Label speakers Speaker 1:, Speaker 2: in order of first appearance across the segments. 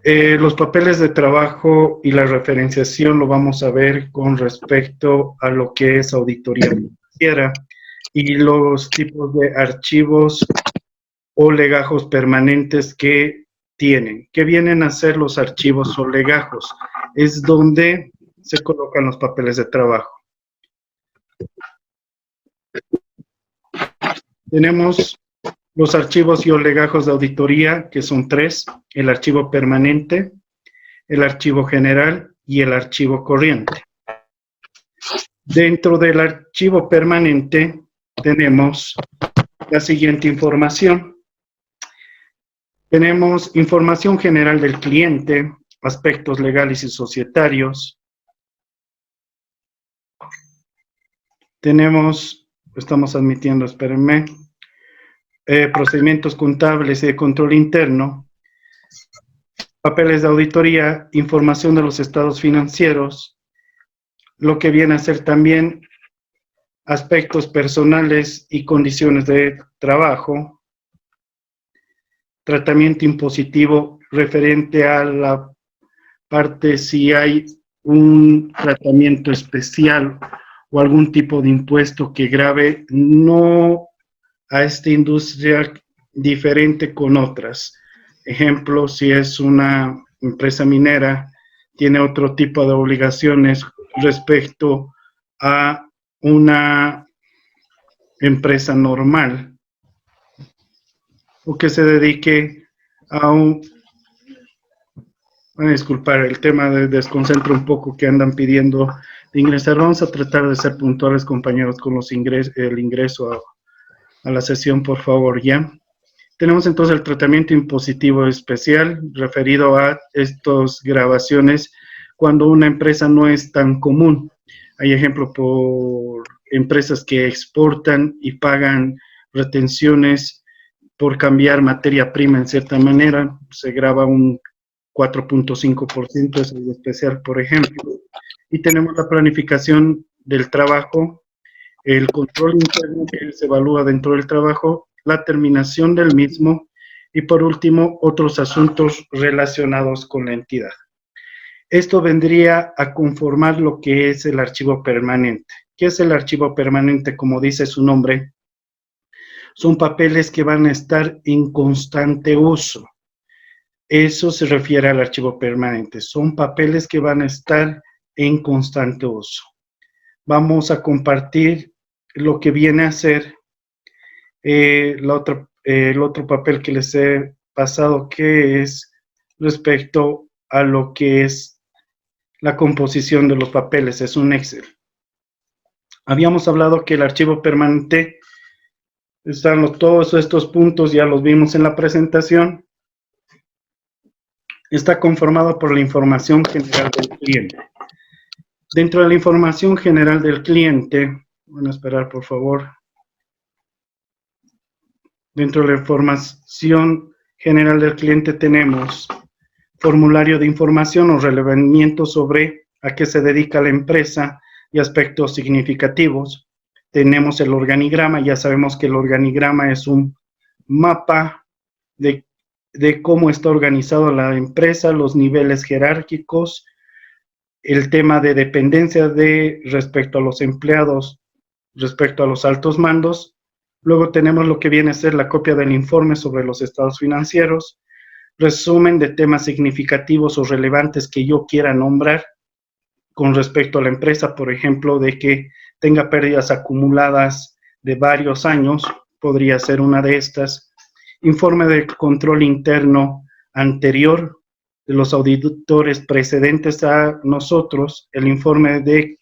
Speaker 1: Los papeles de trabajo y la referenciación lo vamos a ver con respecto a lo que es auditoría financiera y los tipos de archivos o legajos permanentes que tienen. ¿Qué vienen a ser los archivos o legajos? Es donde se colocan los papeles de trabajo. Tenemos los archivos y o legajos de auditoría, que son tres: el archivo permanente, el archivo general y el archivo corriente. Dentro del archivo permanente tenemos la siguiente información. Tenemos información general del cliente, aspectos legales y societarios. Estamos admitiendo, espérenme, procedimientos contables y de control interno, papeles de auditoría, información de los estados financieros, lo que viene a ser también aspectos personales y condiciones de trabajo, tratamiento impositivo referente a la parte si hay un tratamiento especial o algún tipo de impuesto que grave no a esta industria diferente con otras. Ejemplo, si es una empresa minera, tiene otro tipo de obligaciones respecto a una empresa normal o que se dedique a un... Van a disculpar, el tema de desconcentro un poco que andan pidiendo de ingresar. Vamos a tratar de ser puntuales, compañeros, con el ingreso a la sesión, por favor, ¿ya? Tenemos entonces el tratamiento impositivo especial referido a estas grabaciones cuando una empresa no es tan común. Hay ejemplo por empresas que exportan y pagan retenciones por cambiar materia prima en cierta manera, se graba un 4.5%, es algo especial, por ejemplo. Y tenemos la planificación del trabajo, el control interno que se evalúa dentro del trabajo, la terminación del mismo y por último otros asuntos relacionados con la entidad. Esto vendría a conformar lo que es el archivo permanente. ¿Qué es el archivo permanente? Como dice su nombre, son papeles que van a estar en constante uso. Eso se refiere al archivo permanente. Son papeles que van a estar en constante uso. Vamos a compartir lo que viene a ser el otro papel que les he pasado, que es respecto a lo que es la composición de los papeles. Es un Excel. Habíamos hablado que el archivo permanente, todos estos puntos, ya los vimos en la presentación, está conformado por la información general del cliente. Dentro de la información general del cliente, van a esperar por favor, dentro de la información general del cliente tenemos formulario de información o relevamiento sobre a qué se dedica la empresa y aspectos significativos. Tenemos el organigrama, ya sabemos que el organigrama es un mapa de cómo está organizada la empresa, los niveles jerárquicos, el tema de dependencia respecto a los empleados, respecto a los altos mandos. Luego tenemos lo que viene a ser la copia del informe sobre los estados financieros, resumen de temas significativos o relevantes que yo quiera nombrar con respecto a la empresa, por ejemplo, de que tenga pérdidas acumuladas de varios años, podría ser una de estas. Informe de control interno anterior de los auditores precedentes a nosotros, el informe de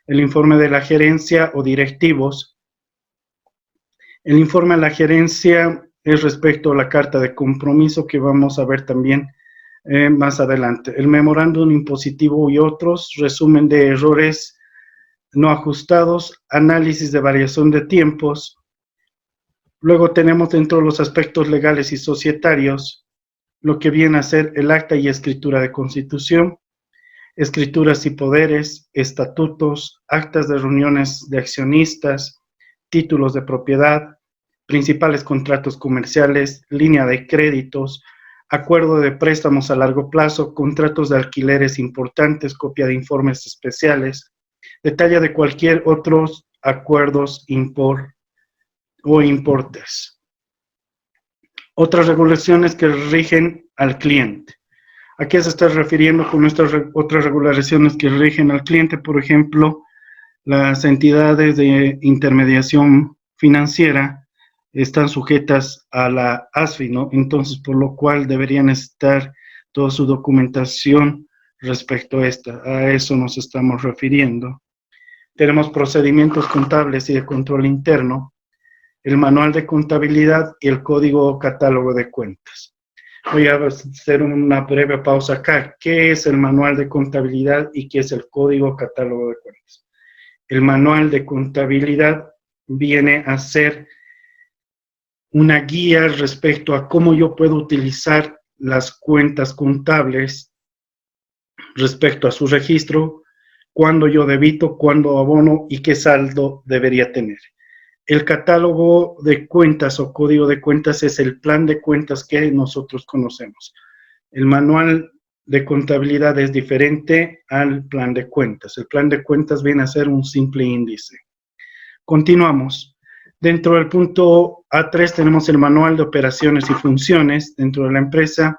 Speaker 1: la gerencia o directivos. El informe de la gerencia es respecto a la carta de compromiso que vamos a ver también más adelante. El memorándum impositivo y otros, resumen de errores no ajustados, análisis de variación de tiempos. Luego tenemos dentro de los aspectos legales y societarios lo que viene a ser el acta y escritura de constitución, escrituras y poderes, estatutos, actas de reuniones de accionistas, títulos de propiedad, principales contratos comerciales, línea de créditos, acuerdo de préstamos a largo plazo, contratos de alquileres importantes, copia de informes especiales, detalle de cualquier otros acuerdos o importes. Otras regulaciones que rigen al cliente. ¿A qué se está refiriendo con estas otras regulaciones que rigen al cliente? Por ejemplo, las entidades de intermediación financiera están sujetas a la ASFI, ¿no? Entonces, por lo cual deberían estar toda su documentación respecto a eso nos estamos refiriendo. Tenemos procedimientos contables y de control interno, el manual de contabilidad y el código o catálogo de cuentas. Voy a hacer una breve pausa acá. ¿Qué es el manual de contabilidad y qué es el código o catálogo de cuentas? El manual de contabilidad viene a ser una guía respecto a cómo yo puedo utilizar las cuentas contables respecto a su registro, cuándo yo debito, cuándo abono y qué saldo debería tener. El catálogo de cuentas o código de cuentas es el plan de cuentas que nosotros conocemos. El manual de contabilidad es diferente al plan de cuentas. El plan de cuentas viene a ser un simple índice. Continuamos. Dentro del punto A3 tenemos el manual de operaciones y funciones dentro de la empresa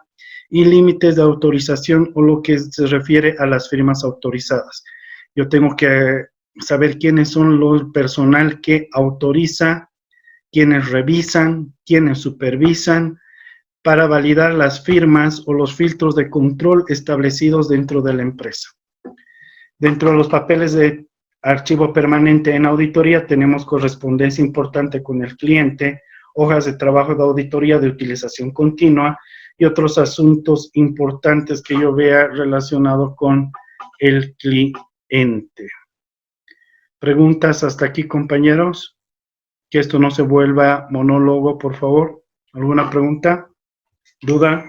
Speaker 1: y límites de autorización o lo que se refiere a las firmas autorizadas. Yo tengo que saber quiénes son los personal que autoriza, quiénes revisan, quiénes supervisan, para validar las firmas o los filtros de control establecidos dentro de la empresa. Dentro de los papeles de archivo permanente en auditoría tenemos correspondencia importante con el cliente, hojas de trabajo de auditoría de utilización continua y otros asuntos importantes que yo vea relacionado con el cliente. ¿Preguntas hasta aquí, compañeros? Que esto no se vuelva monólogo, por favor. ¿Alguna pregunta? ¿Duda?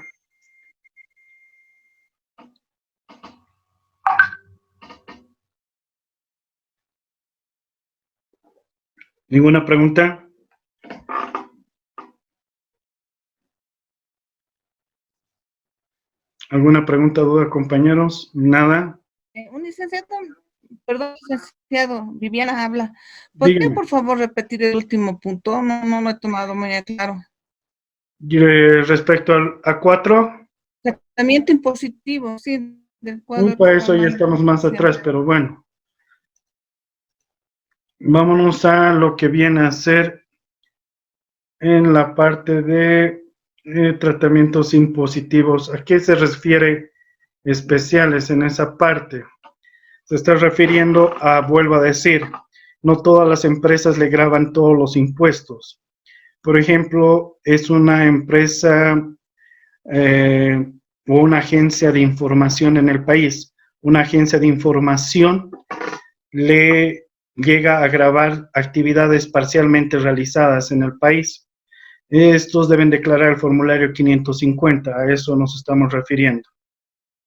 Speaker 1: ¿Ninguna pregunta? ¿Alguna pregunta, duda, compañeros? ¿Nada?
Speaker 2: Un licenciado, perdón, licenciado, Viviana habla. ¿Podría, por favor, repetir el último punto? No lo he tomado muy claro.
Speaker 1: Respecto al A4.
Speaker 2: Tratamiento impositivo, sí, del cuadro.
Speaker 1: Para eso ya estamos más atrás, pero bueno. Vámonos a lo que viene a ser en la parte de tratamientos impositivos. ¿A qué se refiere especiales en esa parte? Se está refiriendo a, vuelvo a decir, no todas las empresas le graban todos los impuestos. Por ejemplo, es una empresa o una agencia de información en el país. Una agencia de información le llega a grabar actividades parcialmente realizadas en el país. Estos deben declarar el formulario 550, a eso nos estamos refiriendo.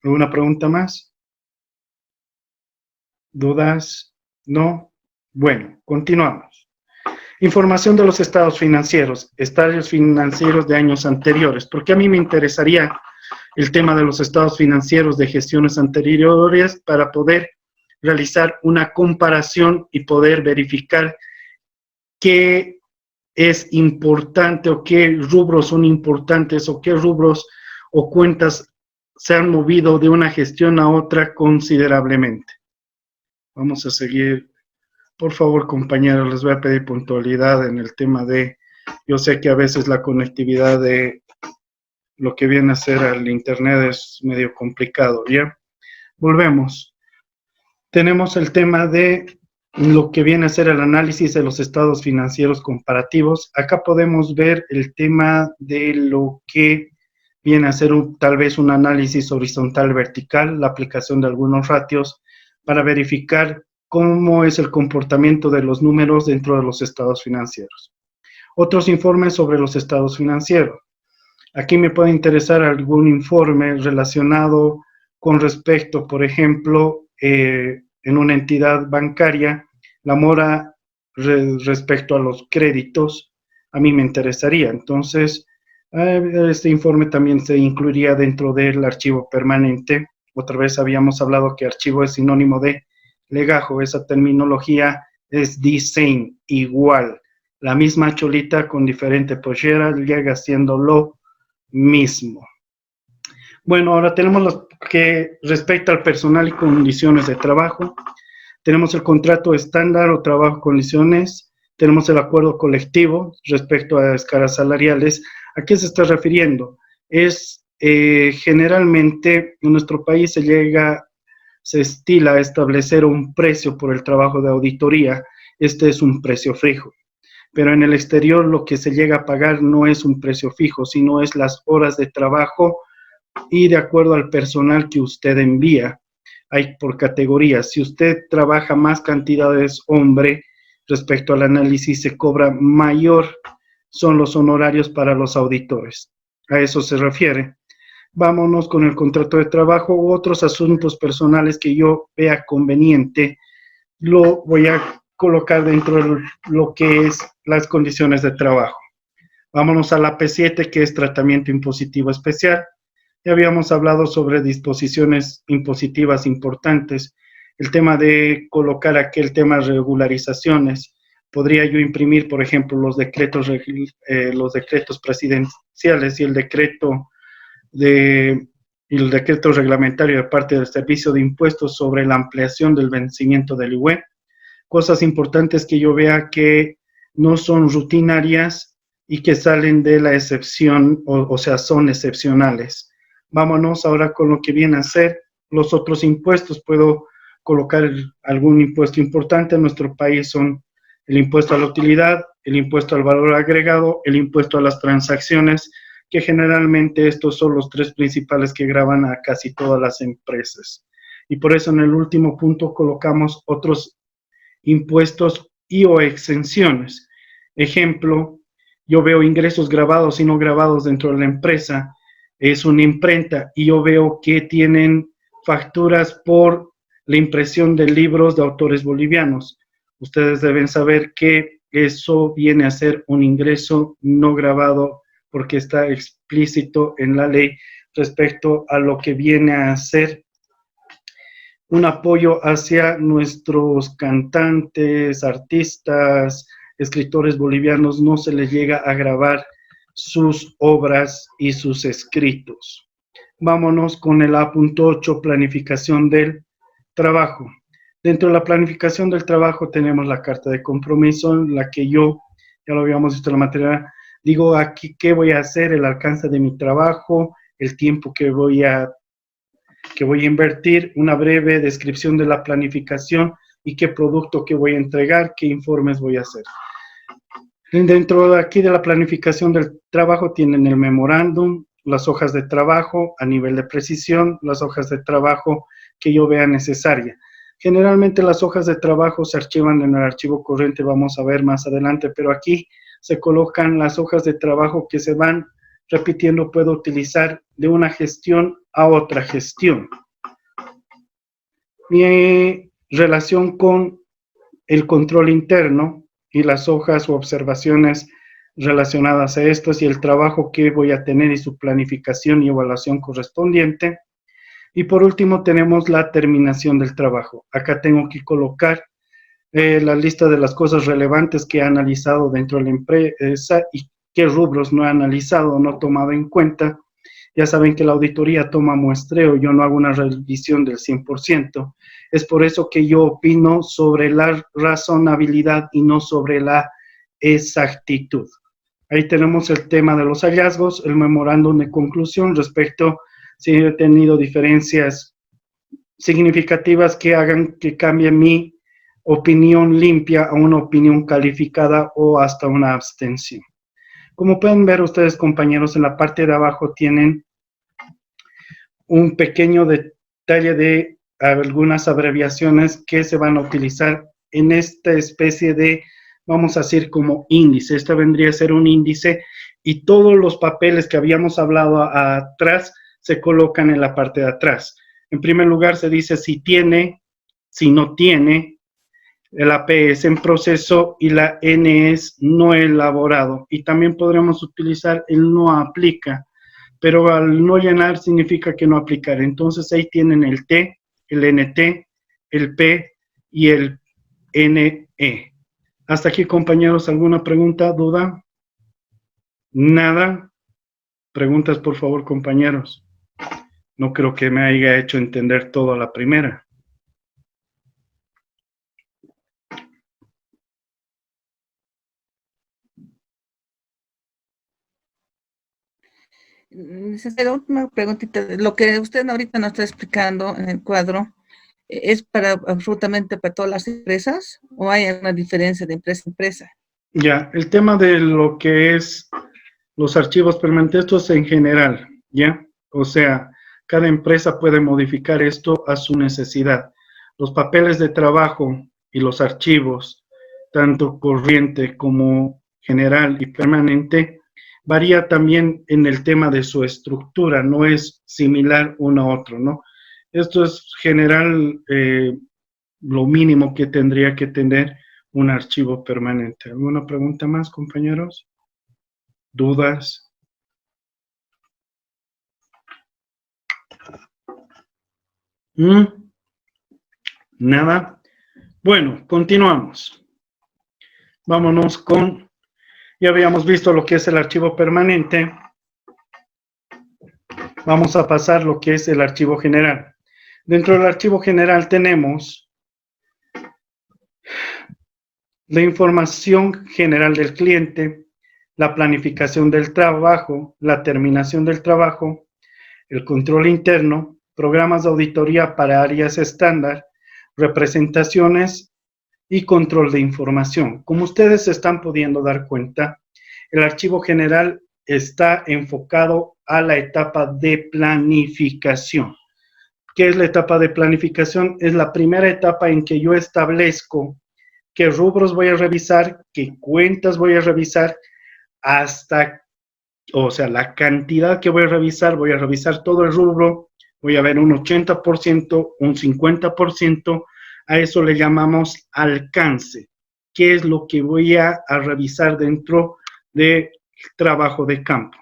Speaker 1: ¿Alguna pregunta más? ¿Dudas? ¿No? Bueno, continuamos. Información de los estados financieros de años anteriores, porque a mí me interesaría el tema de los estados financieros de gestiones anteriores para poder realizar una comparación y poder verificar qué es importante o qué rubros son importantes o qué rubros o cuentas se han movido de una gestión a otra considerablemente. Vamos a seguir. Por favor, compañeros, les voy a pedir puntualidad en el tema de, yo sé que a veces la conectividad de lo que viene a ser el internet es medio complicado, ¿ya? Volvemos. Tenemos el tema de lo que viene a ser el análisis de los estados financieros comparativos. Acá podemos ver el tema de lo que viene a ser tal vez un análisis horizontal vertical, la aplicación de algunos ratios para verificar cómo es el comportamiento de los números dentro de los estados financieros. Otros informes sobre los estados financieros. Aquí me puede interesar algún informe relacionado con respecto, por ejemplo, en una entidad bancaria, la mora respecto a los créditos, a mí me interesaría. Entonces, Este informe también se incluiría dentro del archivo permanente. Otra vez habíamos hablado que archivo es sinónimo de legajo. Esa terminología es the igual. La misma cholita con diferente pollera llega siendo lo mismo. Bueno, ahora tenemos lo que respecta al personal y condiciones de trabajo. Tenemos el contrato estándar o trabajo condiciones. Tenemos el acuerdo colectivo respecto a escalas salariales. ¿A qué se está refiriendo? Es generalmente en nuestro país se estila a establecer un precio por el trabajo de auditoría. Este es un precio fijo. Pero en el exterior lo que se llega a pagar no es un precio fijo, sino es las horas de trabajo y de acuerdo al personal que usted envía. Hay por categorías. Si usted trabaja más cantidades hombre, respecto al análisis se cobra mayor, son los honorarios para los auditores. A eso se refiere. Vámonos con el contrato de trabajo u otros asuntos personales que yo vea conveniente. Lo voy a colocar dentro de lo que es las condiciones de trabajo. Vámonos a la P7, que es tratamiento impositivo especial. Ya habíamos hablado sobre disposiciones impositivas importantes. El tema de colocar aquel tema de regularizaciones. Podría yo imprimir, por ejemplo, los decretos presidenciales y el decreto reglamentario de parte del Servicio de Impuestos sobre la ampliación del vencimiento del IUE. Cosas importantes que yo vea que no son rutinarias y que salen de la excepción, o sea, son excepcionales. Vámonos ahora con lo que viene a ser los otros impuestos. Puedo colocar algún impuesto importante en nuestro país, son el impuesto a la utilidad, el impuesto al valor agregado, el impuesto a las transacciones, que generalmente estos son los tres principales que gravan a casi todas las empresas. Y por eso en el último punto colocamos otros impuestos y o exenciones. Ejemplo, yo veo ingresos grabados y no grabados dentro de la empresa, es una imprenta y yo veo que tienen facturas por la impresión de libros de autores bolivianos. Ustedes deben saber que eso viene a ser un ingreso no grabado porque está explícito en la ley respecto a lo que viene a ser un apoyo hacia nuestros cantantes, artistas, escritores bolivianos. No se les llega a grabar sus obras y sus escritos. Vámonos con el A.8, planificación del trabajo. Dentro de la planificación del trabajo tenemos la carta de compromiso, en la que yo, ya lo habíamos visto en la materia, digo aquí qué voy a hacer, el alcance de mi trabajo, el tiempo que voy a invertir, una breve descripción de la planificación y qué producto que voy a entregar, qué informes voy a hacer. Dentro de aquí de la planificación del trabajo tienen el memorándum, las hojas de trabajo a nivel de precisión, las hojas de trabajo que yo vea necesaria. Generalmente las hojas de trabajo se archivan en el archivo corriente, vamos a ver más adelante, pero aquí se colocan las hojas de trabajo que se van repitiendo, puedo utilizar de una gestión a otra gestión. Mi relación con el control interno y las hojas o observaciones relacionadas a estos y el trabajo que voy a tener y su planificación y evaluación correspondiente. Y por último tenemos la terminación del trabajo. Acá tengo que colocar la lista de las cosas relevantes que he analizado dentro de la empresa y qué rubros no he analizado o no he tomado en cuenta. Ya saben que la auditoría toma muestreo, yo no hago una revisión del 100%. Es por eso que yo opino sobre la razonabilidad y no sobre la exactitud. Ahí tenemos el tema de los hallazgos, el memorándum de conclusión respecto si he tenido diferencias significativas que hagan que cambie mi opinión limpia a una opinión calificada o hasta una abstención. Como pueden ver ustedes, compañeros, en la parte de abajo tienen un pequeño detalle de algunas abreviaciones que se van a utilizar en esta especie de, vamos a decir, como índice. Esta vendría a ser un índice y todos los papeles que habíamos hablado atrás se colocan en la parte de atrás. En primer lugar se dice si tiene, si no tiene, La P es en proceso y la N es no elaborado. Y también podremos utilizar el no aplica, pero al no llenar significa que no aplicar. Entonces ahí tienen el T, el NT, el P y el NE. Hasta aquí, compañeros, ¿alguna pregunta, duda? Nada. Preguntas, por favor, compañeros. No creo que me haya hecho entender todo a la primera.
Speaker 2: La última preguntita. Lo que usted ahorita nos está explicando en el cuadro, ¿es para absolutamente para todas las empresas o hay una diferencia de empresa a empresa?
Speaker 1: Ya, el tema de lo que es los archivos permanentes, esto es en general, ¿ya? O sea, cada empresa puede modificar esto a su necesidad. Los papeles de trabajo y los archivos, tanto corriente como general y permanente, varía también en el tema de su estructura, no es similar uno a otro, ¿no? Esto es general, lo mínimo que tendría que tener un archivo permanente. ¿Alguna pregunta más, compañeros? ¿Dudas? Nada. Bueno, continuamos. Vámonos con, ya habíamos visto lo que es el archivo permanente. Vamos a pasar lo que es el archivo general. Dentro del archivo general tenemos la información general del cliente, la planificación del trabajo, la terminación del trabajo, el control interno, programas de auditoría para áreas estándar, representaciones y control de información. Como ustedes se están pudiendo dar cuenta, el archivo general está enfocado a la etapa de planificación. ¿Qué es la etapa de planificación? Es la primera etapa en que yo establezco qué rubros voy a revisar, qué cuentas voy a revisar, hasta, o sea, la cantidad que voy a revisar todo el rubro, voy a ver un 80%, un 50%, a eso le llamamos alcance. ¿Qué es lo que voy a revisar dentro del trabajo de campo?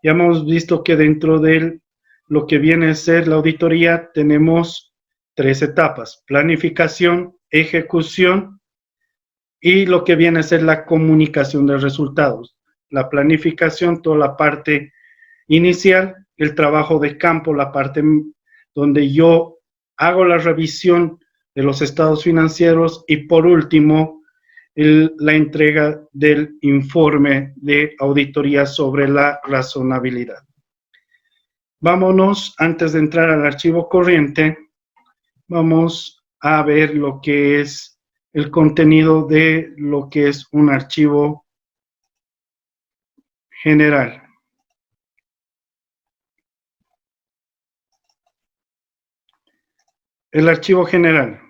Speaker 1: Ya hemos visto que dentro de lo que viene a ser la auditoría tenemos 3 etapas: planificación, ejecución y lo que viene a ser la comunicación de resultados. La planificación, toda la parte inicial, el trabajo de campo, la parte donde yo hago la revisión de los estados financieros y por último, la entrega del informe de auditoría sobre la razonabilidad. Vámonos, antes de entrar al archivo corriente, vamos a ver lo que es el contenido de lo que es un archivo general. El archivo general.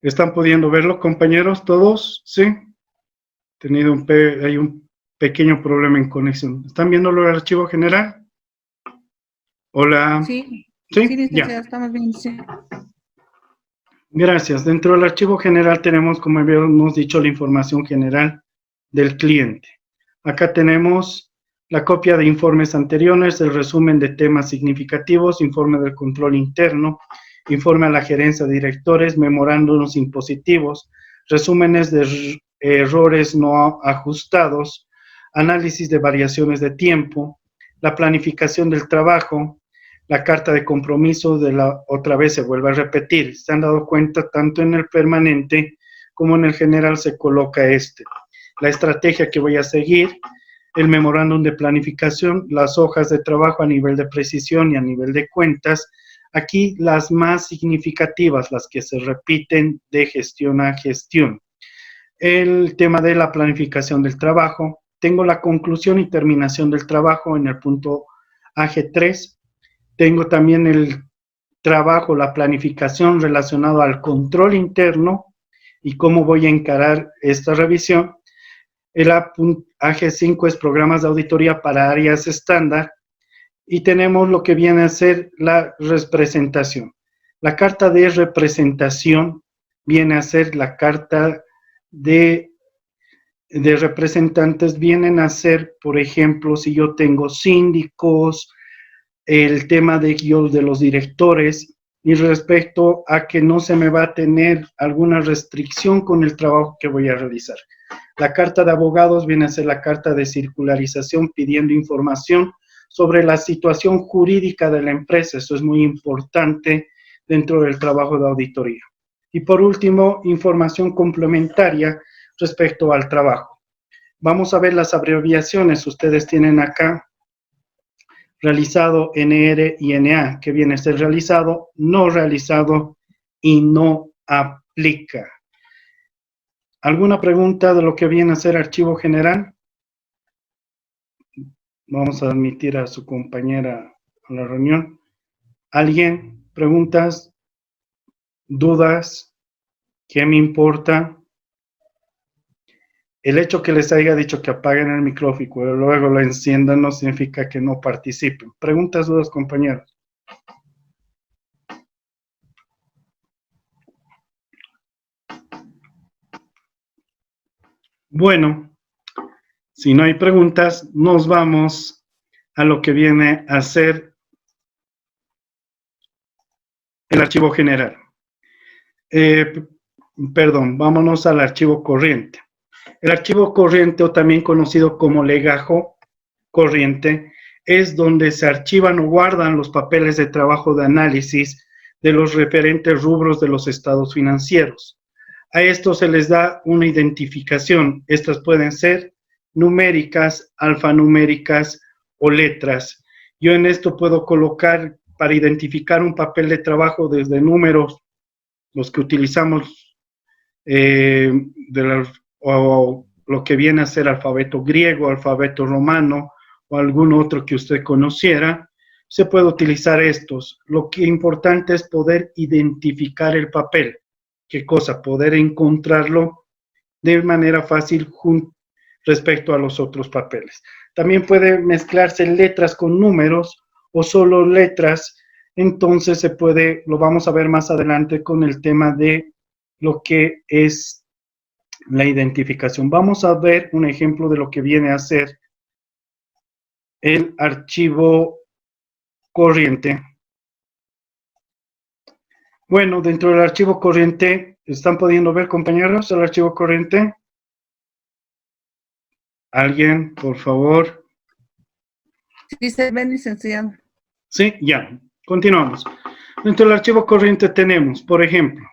Speaker 1: ¿Están pudiendo verlo, compañeros, todos? ¿Sí? Hay un pequeño problema en conexión. ¿Están viendo el archivo general? Hola.
Speaker 2: Sí,
Speaker 1: ¿Sí?
Speaker 2: sí, licenciado,
Speaker 1: Ya.
Speaker 2: estamos bien, sí.
Speaker 1: Gracias. Dentro del archivo general tenemos, como habíamos dicho, la información general del cliente. Acá tenemos la copia de informes anteriores, el resumen de temas significativos, informe del control interno, informe a la gerencia de directores, memorándums impositivos, resúmenes de errores no ajustados, análisis de variaciones de tiempo, la planificación del trabajo, la carta de compromiso de la otra vez se vuelve a repetir. ¿Se han dado cuenta? Tanto en el permanente como en el general se coloca la estrategia que voy a seguir, el memorándum de planificación, las hojas de trabajo a nivel de precisión y a nivel de cuentas. Aquí las más significativas, las que se repiten de gestión a gestión. El tema de la planificación del trabajo. Tengo la conclusión y terminación del trabajo en el punto AG3. Tengo también el trabajo, la planificación relacionado al control interno y cómo voy a encarar esta revisión. El AG5 es programas de auditoría para áreas estándar y tenemos lo que viene a ser la representación. La carta de representación viene a ser la carta de representantes, vienen a ser, por ejemplo, si yo tengo síndicos, el tema de los directores, y respecto a que no se me va a tener alguna restricción con el trabajo que voy a realizar. La carta de abogados viene a ser la carta de circularización pidiendo información sobre la situación jurídica de la empresa. Eso es muy importante dentro del trabajo de auditoría. Y por último, información complementaria respecto al trabajo. Vamos a ver las abreviaciones. Ustedes tienen acá realizado, NR y NA, que viene a ser realizado, no realizado y no aplica. ¿Alguna pregunta de lo que viene a ser archivo general? Vamos a admitir a su compañera a la reunión. ¿Alguien? ¿Preguntas? ¿Dudas? ¿Qué me importa? El hecho que les haya dicho que apaguen el micrófono y luego lo enciendan no significa que no participen. ¿Preguntas, dudas, compañeros? Bueno, si no hay preguntas, nos vamos a lo que viene a ser el archivo general. Vámonos al archivo corriente. El archivo corriente, o también conocido como legajo corriente, es donde se archivan o guardan los papeles de trabajo de análisis de los referentes rubros de los estados financieros. A esto se les da una identificación. Estas pueden ser numéricas, alfanuméricas o letras. Yo en esto puedo colocar para identificar un papel de trabajo desde números, los que utilizamos o lo que viene a ser alfabeto griego, alfabeto romano o algún otro que usted conociera, se puede utilizar estos. Lo que es importante es poder identificar el papel. ¿Qué cosa? Poder encontrarlo de manera fácil respecto a los otros papeles. También puede mezclarse letras con números o solo letras. Entonces se puede, lo vamos a ver más adelante con el tema de lo que es la identificación. Vamos a ver un ejemplo de lo que viene a ser el archivo corriente. Bueno, dentro del archivo corriente, ¿están pudiendo ver, compañeros, el archivo corriente? ¿Alguien, por favor?
Speaker 2: Sí, se ven, licenciado.
Speaker 1: Sí, ya. Continuamos. Dentro del archivo corriente tenemos, por ejemplo,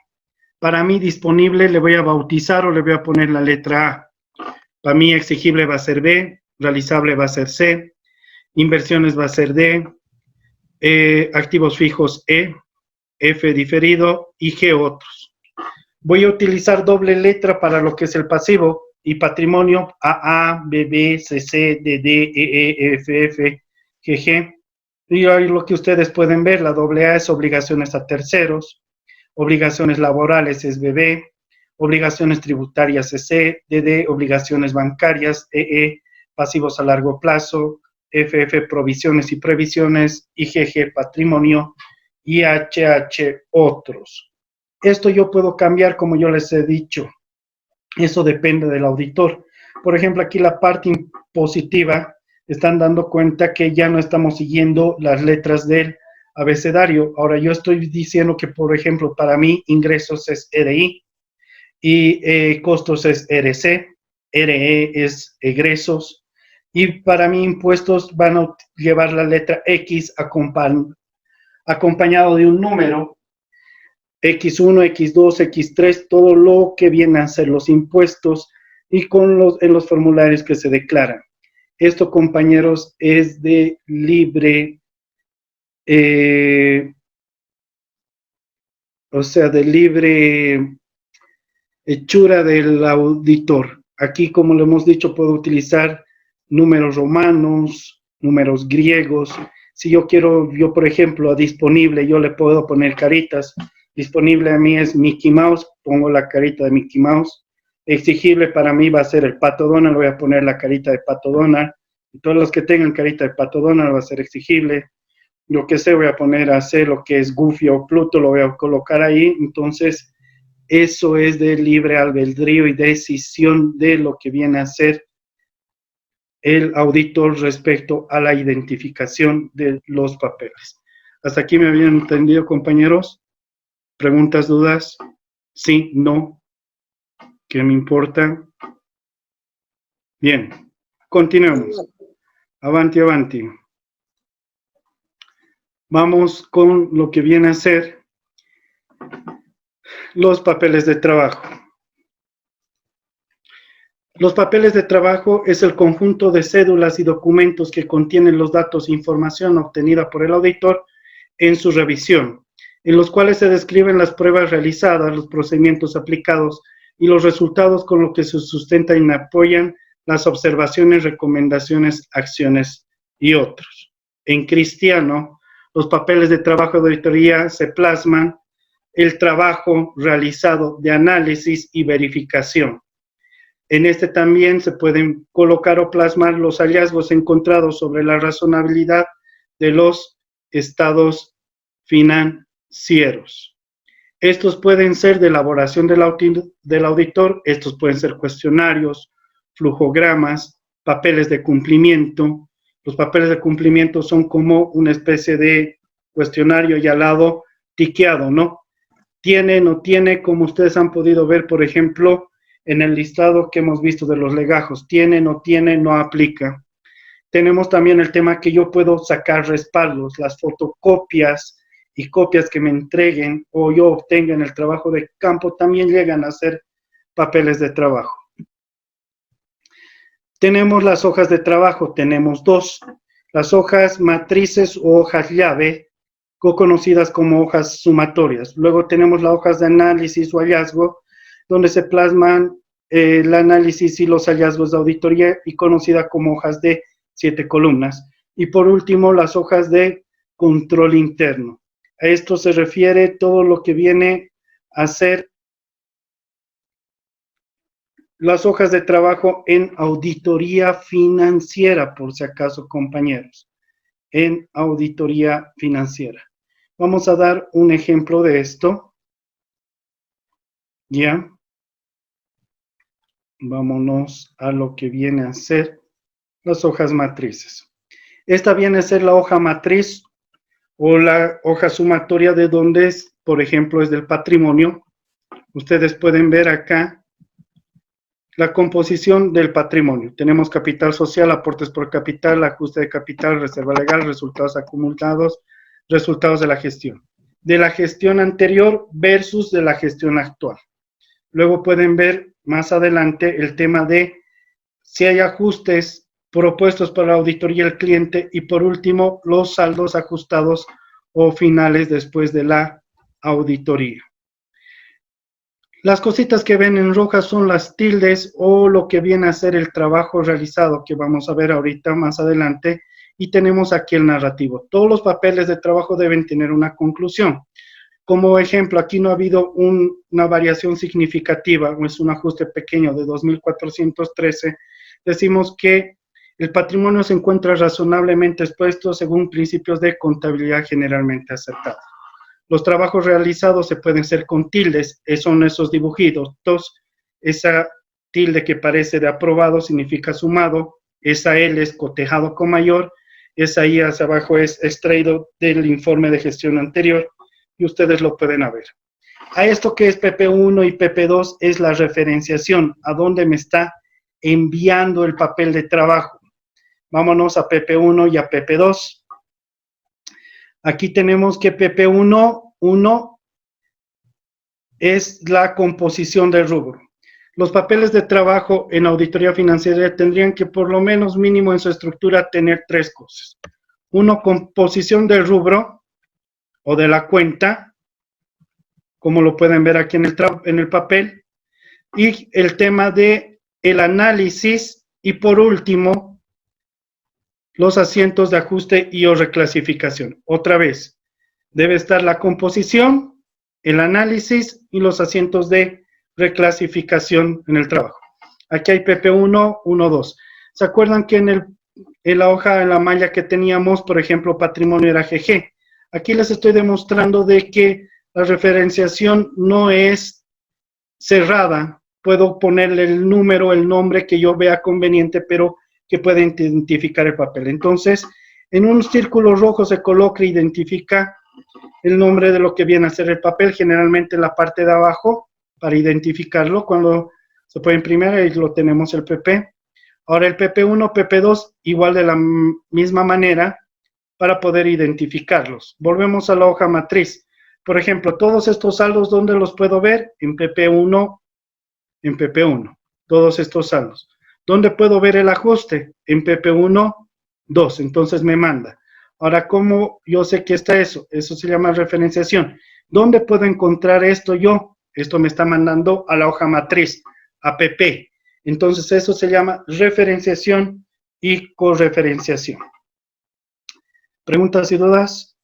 Speaker 1: para mí disponible le voy a bautizar o le voy a poner la letra A. Para mí exigible va a ser B, realizable va a ser C, inversiones va a ser D, activos fijos E, F diferido y G otros. Voy a utilizar doble letra para lo que es el pasivo y patrimonio AA, BB, CC, DD, EE, FF, GG. Y ahí lo que ustedes pueden ver, la doble A es obligaciones a terceros, obligaciones laborales es BB, obligaciones tributarias CC, DD, obligaciones bancarias, EE, pasivos a largo plazo, FF, provisiones y previsiones, IGG, patrimonio, y HH, otros. Esto yo puedo cambiar como yo les he dicho. Eso depende del auditor. Por ejemplo, aquí la parte impositiva, están dando cuenta que ya no estamos siguiendo las letras del abecedario. Ahora yo estoy diciendo que, por ejemplo, para mí ingresos es RI y costos es RC, RE es egresos y para mí impuestos van a llevar la letra X acompañado de un número, X1, X2, X3, todo lo que viene a ser los impuestos y en los formularios que se declaran. Esto, compañeros, es de libre, de libre hechura del auditor. Aquí, como lo hemos dicho, puedo utilizar números romanos, números griegos. Si yo quiero, por ejemplo, a disponible, yo le puedo poner caritas. Disponible a mí es Mickey Mouse, pongo la carita de Mickey Mouse. Exigible para mí va a ser el Pato Donald, voy a poner la carita de Pato Donald. Y todos los que tengan carita de Pato Donald va a ser exigible. Yo que sé, voy a poner a hacer lo que es Goofy o Pluto, lo voy a colocar ahí. Entonces, eso es de libre albedrío y decisión de lo que viene a ser el auditor respecto a la identificación de los papeles. ¿Hasta aquí me habían entendido, compañeros? ¿Preguntas, dudas? Sí, no. ¿Qué me importa? Bien, continuemos. Avanti, avanti. Vamos con lo que viene a ser los papeles de trabajo. Los papeles de trabajo es el conjunto de cédulas y documentos que contienen los datos e información obtenida por el auditor en su revisión, en los cuales se describen las pruebas realizadas, los procedimientos aplicados y los resultados con los que se sustentan y apoyan las observaciones, recomendaciones, acciones y otros. En cristiano, los papeles de trabajo de auditoría se plasman el trabajo realizado de análisis y verificación. En este también se pueden colocar o plasmar los hallazgos encontrados sobre la razonabilidad de los estados financieros. Estos pueden ser de elaboración del auditor, estos pueden ser cuestionarios, flujogramas, papeles de cumplimiento. Los papeles de cumplimiento son como una especie de cuestionario y al lado tiqueado, ¿no? Tiene, no tiene, como ustedes han podido ver, por ejemplo, en el listado que hemos visto de los legajos, tiene, no aplica. Tenemos también el tema que yo puedo sacar respaldos, las fotocopias y copias que me entreguen o yo obtenga en el trabajo de campo también llegan a ser papeles de trabajo. Tenemos las hojas de trabajo, tenemos dos, las hojas matrices o hojas llave, conocidas como hojas sumatorias. Luego tenemos las hojas de análisis o hallazgo, donde se plasman el análisis y los hallazgos de auditoría y conocida como hojas de 7 columnas. Y por último, las hojas de control interno. A esto se refiere todo lo que viene a ser las hojas de trabajo en auditoría financiera, por si acaso, compañeros, en auditoría financiera. Vamos a dar un ejemplo de esto. ¿Ya? Vámonos a lo que viene a ser las hojas matrices. Esta viene a ser la hoja matriz o la hoja sumatoria de donde es, por ejemplo, es del patrimonio. Ustedes pueden ver acá la composición del patrimonio. Tenemos capital social, aportes por capital, ajuste de capital, reserva legal, resultados acumulados, resultados de la gestión. De la gestión anterior versus de la gestión actual. Luego pueden ver más adelante el tema de si hay ajustes propuestos para la auditoría del cliente y por último los saldos ajustados o finales después de la auditoría. Las cositas que ven en roja son las tildes o lo que viene a ser el trabajo realizado que vamos a ver ahorita más adelante y tenemos aquí el narrativo. Todos los papeles de trabajo deben tener una conclusión. Como ejemplo, aquí no ha habido una variación significativa, o es un ajuste pequeño de 2.413. Decimos que el patrimonio se encuentra razonablemente expuesto según principios de contabilidad generalmente aceptados. Los trabajos realizados se pueden hacer con tildes, son esos dibujitos. Esa tilde que parece de aprobado significa sumado, esa L es cotejado con mayor, esa I hacia abajo es extraído del informe de gestión anterior, y ustedes lo pueden ver. A esto que es PP1 y PP2 es la referenciación, a dónde me está enviando el papel de trabajo. Vámonos a PP1 y a PP2. Aquí tenemos que PP1 es la composición del rubro. Los papeles de trabajo en auditoría financiera tendrían que por lo menos mínimo en su estructura tener tres cosas. Uno, composición del rubro o de la cuenta, como lo pueden ver aquí en el papel, y el tema de el análisis, y por último, los asientos de ajuste y o reclasificación. Otra vez, debe estar la composición, el análisis y los asientos de reclasificación en el trabajo. Aquí hay PP1, 1, 2. ¿Se acuerdan que en en la hoja, en la malla que teníamos, por ejemplo, patrimonio era GG. Aquí les estoy demostrando de que la referenciación no es cerrada. Puedo ponerle el número, el nombre que yo vea conveniente, pero que pueda identificar el papel. Entonces, en un círculo rojo se coloca e identifica el nombre de lo que viene a ser el papel, generalmente en la parte de abajo, para identificarlo. Cuando se puede imprimir, ahí lo tenemos el PP. Ahora el PP1, PP2, igual de la misma manera, para poder identificarlos. Volvemos a la hoja matriz. Por ejemplo, todos estos saldos, ¿dónde los puedo ver? En PP1, en PP1, todos estos saldos. ¿Dónde puedo ver el ajuste? En PP1, 2, entonces me manda. Ahora, ¿cómo yo sé que está eso? Eso se llama referenciación. ¿Dónde puedo encontrar esto yo? Esto me está mandando a la hoja matriz, a PP. Entonces, eso se llama referenciación y correferenciación. ¿Preguntas y dudas?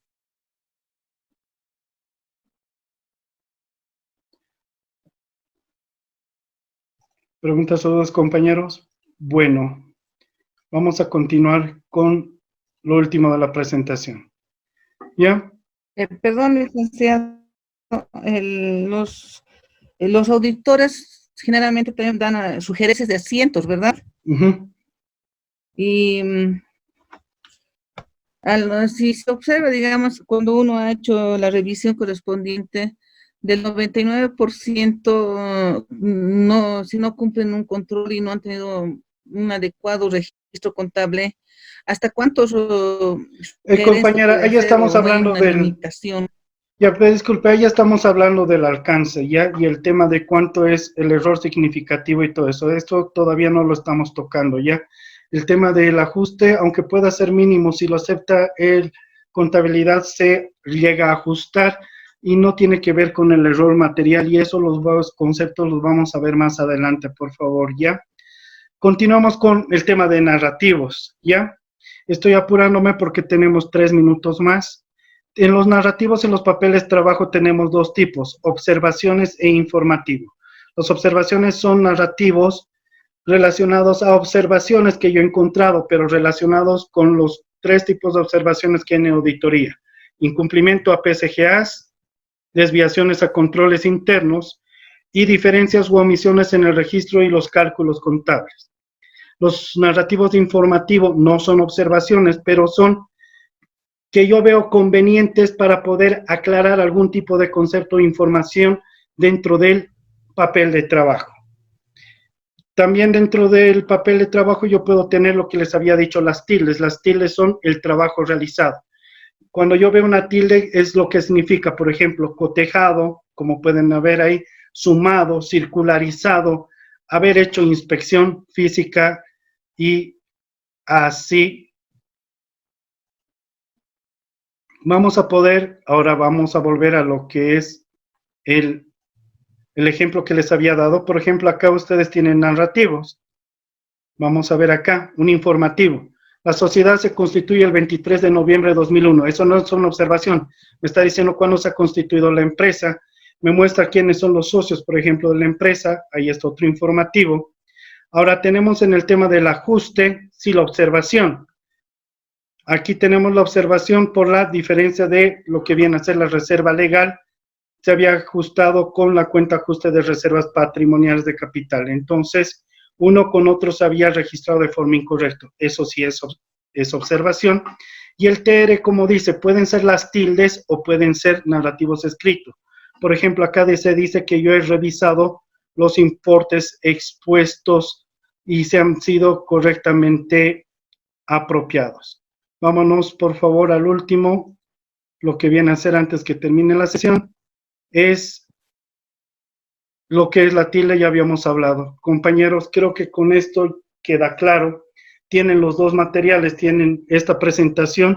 Speaker 1: ¿Preguntas o dudas, compañeros? Bueno, vamos a continuar con lo último de la presentación. ¿Ya?
Speaker 2: Perdón, licenciado, los auditores generalmente también dan sugerencias de asientos, ¿verdad? Y si se observa, digamos, cuando uno ha hecho la revisión correspondiente, del 99% no, si no cumplen un control y no han tenido un adecuado registro contable, ¿hasta cuántos
Speaker 1: compañera, ahí estamos hablando del...
Speaker 2: limitación?
Speaker 1: Ya, disculpe, ahí estamos hablando del alcance, ¿ya? Y el tema de cuánto es el error significativo y todo eso. Esto todavía no lo estamos tocando, ¿ya? El tema del ajuste, aunque pueda ser mínimo, si lo acepta el contabilidad, se llega a ajustar y no tiene que ver con el error material, y eso los conceptos los vamos a ver más adelante, por favor, ¿ya? Continuamos con el tema de narrativos, ¿ya? Estoy apurándome porque tenemos 3 minutos más. En los narrativos, en los papeles de trabajo, tenemos dos tipos, observaciones e informativo. Las observaciones son narrativos relacionados a observaciones que yo he encontrado, pero relacionados con los 3 tipos de observaciones que hay en auditoría. Incumplimiento a PCGAs, desviaciones a controles internos y diferencias u omisiones en el registro y los cálculos contables. Los narrativos de informativo no son observaciones, pero son que yo veo convenientes para poder aclarar algún tipo de concepto o información dentro del papel de trabajo. También dentro del papel de trabajo yo puedo tener lo que les había dicho, las tildes. Las tildes son el trabajo realizado. Cuando yo veo una tilde es lo que significa, por ejemplo, cotejado, como pueden ver ahí, sumado, circularizado, haber hecho inspección física y así. Ahora vamos a volver a lo que es el ejemplo que les había dado. Por ejemplo, acá ustedes tienen narrativos. Vamos a ver acá, un informativo. La sociedad se constituye el 23 de noviembre de 2001. Eso no es una observación. Me está diciendo cuándo se ha constituido la empresa. Me muestra quiénes son los socios, por ejemplo, de la empresa. Ahí está otro informativo. Ahora tenemos en el tema del ajuste, sí, la observación. Aquí tenemos la observación por la diferencia de lo que viene a ser la reserva legal. Se había ajustado con la cuenta ajuste de reservas patrimoniales de capital. Entonces, uno con otro se había registrado de forma incorrecta. Eso sí es observación. Y el TR, como dice, pueden ser las tildes o pueden ser narrativos escritos. Por ejemplo, acá se dice que yo he revisado los importes expuestos y se han sido correctamente apropiados. Vámonos, por favor, al último. Lo que viene a hacer antes que termine la sesión es lo que es la tilde, ya habíamos hablado. Compañeros, creo que con esto queda claro. Tienen los dos materiales, tienen esta presentación